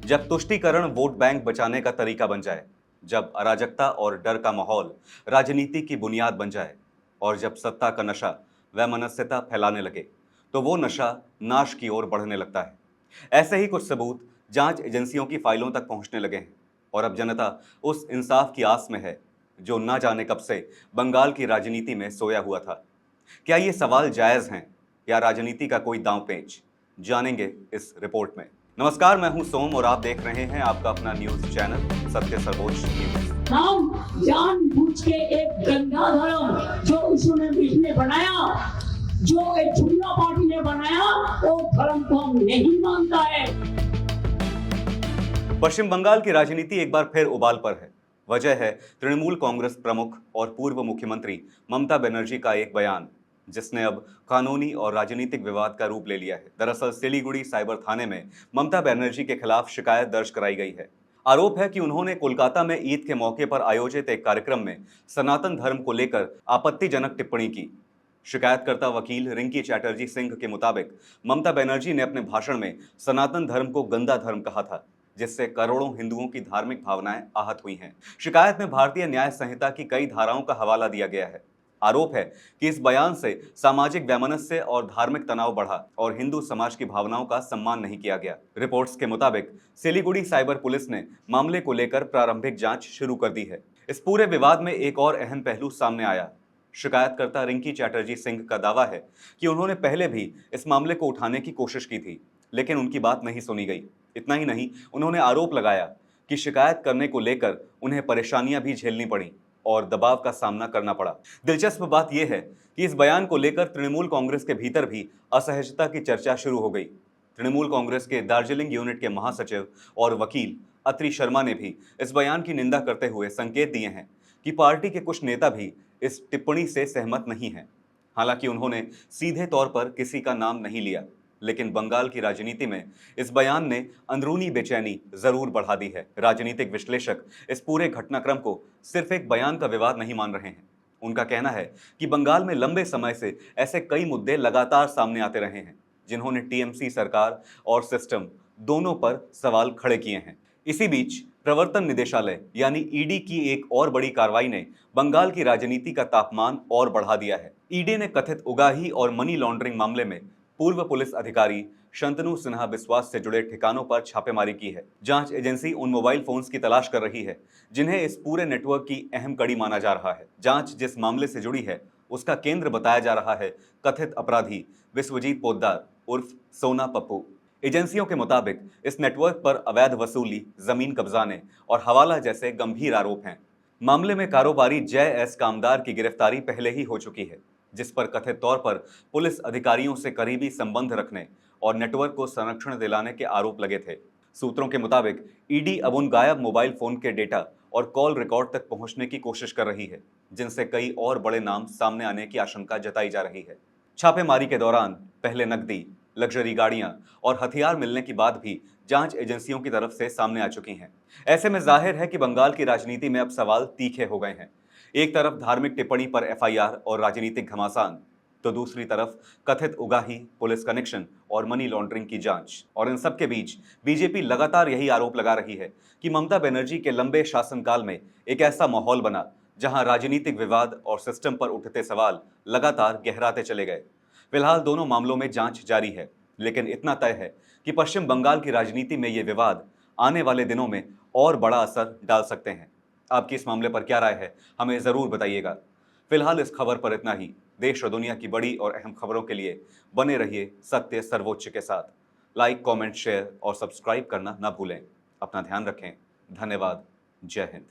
जब तुष्टीकरण vote bank बचाने का तरीका बन जाए, जब अराजकता और डर का माहौल राजनीति की बुनियाद बन जाए और जब सत्ता का नशा वैमनस्यता फैलाने लगे, तो वो नशा नाश की ओर बढ़ने लगता है। ऐसे ही कुछ सबूत जांच एजेंसियों की फाइलों तक पहुंचने लगे हैं और अब जनता उस इंसाफ की आस में है जो ना जाने कब से बंगाल की राजनीति में सोया हुआ था। क्या ये सवाल जायज हैं या राजनीति का कोई दांव पेच? जानेंगे इस रिपोर्ट में। नमस्कार, मैं हूं सोम और आप देख रहे हैं आपका अपना न्यूज चैनल सत्य सर्वोच्च न्यूज। हम जानबूझ के एक गंदा धर्म जो उसने बीच में बनाया, जो एक झुमला पार्टी ने बनाया, वो धर्म को हम नहीं मानता है। पश्चिम बंगाल की राजनीति एक बार फिर उबाल पर है। वजह है तृणमूल कांग्रेस प्रमुख और पूर्व मुख्यमंत्री ममता बनर्जी का एक बयान, जिसने अब कानूनी और राजनीतिक विवाद का रूप ले लिया है। दरअसल सिलीगुड़ी साइबर थाने में ममता बनर्जी के खिलाफ शिकायत दर्ज कराई गई है। आरोप है कि उन्होंने कोलकाता में ईद के मौके पर आयोजित एक कार्यक्रम में सनातन धर्म को लेकर आपत्तिजनक टिप्पणी की। शिकायतकर्ता वकील रिंकी चैटर्जी सिंह के मुताबिक ममता बनर्जी ने अपने भाषण में सनातन धर्म को गंदा धर्म कहा था, जिससे करोड़ों हिंदुओं की धार्मिक भावनाएं आहत हुई हैं। शिकायत में भारतीय न्याय संहिता की कई धाराओं का हवाला दिया गया है। आरोप है कि इस बयान से सामाजिक वैमनस्य और धार्मिक तनाव बढ़ा और हिंदू समाज की भावनाओं का सम्मान नहीं किया गया। रिपोर्ट्स के मुताबिक सिलीगुड़ी साइबर पुलिस ने मामले को लेकर प्रारंभिक जांच शुरू कर दी है। इस पूरे विवाद में एक और अहम पहलू सामने आया। शिकायतकर्ता रिंकी चैटर्जी सिंह का दावा है कि उन्होंने पहले भी इस मामले को उठाने की कोशिश की थी, लेकिन उनकी बात नहीं सुनी गई। इतना ही नहीं, उन्होंने आरोप लगाया कि शिकायत करने को लेकर उन्हें परेशानियां भी झेलनी पड़ी और दबाव का सामना करना पड़ा। दिलचस्प बात यह है कि इस बयान को लेकर तृणमूल कांग्रेस के भीतर भी असहजता की चर्चा शुरू हो गई। तृणमूल कांग्रेस के दार्जिलिंग यूनिट के महासचिव और वकील अत्रि शर्मा ने भी इस बयान की निंदा करते हुए संकेत दिए हैं कि पार्टी के कुछ नेता भी इस टिप्पणी से सहमत नहीं हैं। हालांकि उन्होंने सीधे तौर पर किसी का नाम नहीं लिया, लेकिन बंगाल की राजनीति में इस बयान ने अंदरूनी बेचैनी जरूर बढ़ा दी है। राजनीतिक विश्लेषक इस पूरे घटनाक्रम को सिर्फ एक बयान का विवाद नहीं मान रहे हैं। उनका कहना है कि बंगाल में लंबे समय से ऐसे कई मुद्दे लगातार सामने आते रहे हैं, जिन्होंने टीएमसी सरकार और सिस्टम दोनों पर सवाल खड़े किए हैं। इसी बीच प्रवर्तन निदेशालय यानी ईडी की एक और बड़ी कार्रवाई ने बंगाल की राजनीति का तापमान और बढ़ा दिया है। ईडी ने कथित उगाही और मनी लॉन्ड्रिंग मामले में पूर्व पुलिस अधिकारी शंतनु सिन्हा बिस्वास से जुड़े ठिकानों पर छापेमारी की है। जांच एजेंसी उन मोबाइल फोन्स की तलाश कर रही है जिन्हें इस पूरे नेटवर्क की अहम कड़ी माना जा रहा है। जांच जिस मामले से जुड़ी है उसका केंद्र बताया जा रहा है कथित अपराधी विश्वजीत पोद्दार उर्फ सोना पप्पू। एजेंसियों के मुताबिक इस नेटवर्क पर अवैध वसूली, जमीन कब्जाने और हवाला जैसे गंभीर आरोप हैं। मामले में कारोबारी जय एस कामदार की गिरफ्तारी पहले ही हो चुकी है, जिस पर कथित तौर पर पुलिस अधिकारियों से करीबी संबंध रखने और नेटवर्क को संरक्षण दिलाने के आरोप लगे थे। सूत्रों के मुताबिक ईडी अब उन गायब मोबाइल फोन के डेटा और कॉल रिकॉर्ड तक पहुंचने की कोशिश कर रही है, जिनसे कई और बड़े नाम सामने आने की आशंका जताई जा रही है। छापेमारी के दौरान पहले नकदी, लग्जरी गाड़ियां और हथियार मिलने की बात भी जांच एजेंसियों की तरफ से सामने आ चुकी हैं। ऐसे में जाहिर है कि बंगाल की राजनीति में अब सवाल तीखे हो गए हैं। एक तरफ धार्मिक टिप्पणी पर एफआईआर और राजनीतिक घमासान, तो दूसरी तरफ कथित उगाही, पुलिस कनेक्शन और मनी लॉन्ड्रिंग की जांच। और इन सब के बीच बीजेपी लगातार यही आरोप लगा रही है कि ममता बनर्जी के लंबे शासनकाल में एक ऐसा माहौल बना जहां राजनीतिक विवाद और सिस्टम पर उठते सवाल लगातार गहराते चले गए। फिलहाल दोनों मामलों में जांच जारी है, लेकिन इतना तय है कि पश्चिम बंगाल की राजनीति में ये विवाद आने वाले दिनों में और बड़ा असर डाल सकते हैं। आपकी इस मामले पर क्या राय है, हमें जरूर बताइएगा। फिलहाल इस खबर पर इतना ही। देश और दुनिया की बड़ी और अहम खबरों के लिए बने रहिए सत्य सर्वोच्च के साथ। लाइक, कमेंट, शेयर और सब्सक्राइब करना ना भूलें। अपना ध्यान रखें। धन्यवाद। जय हिंद।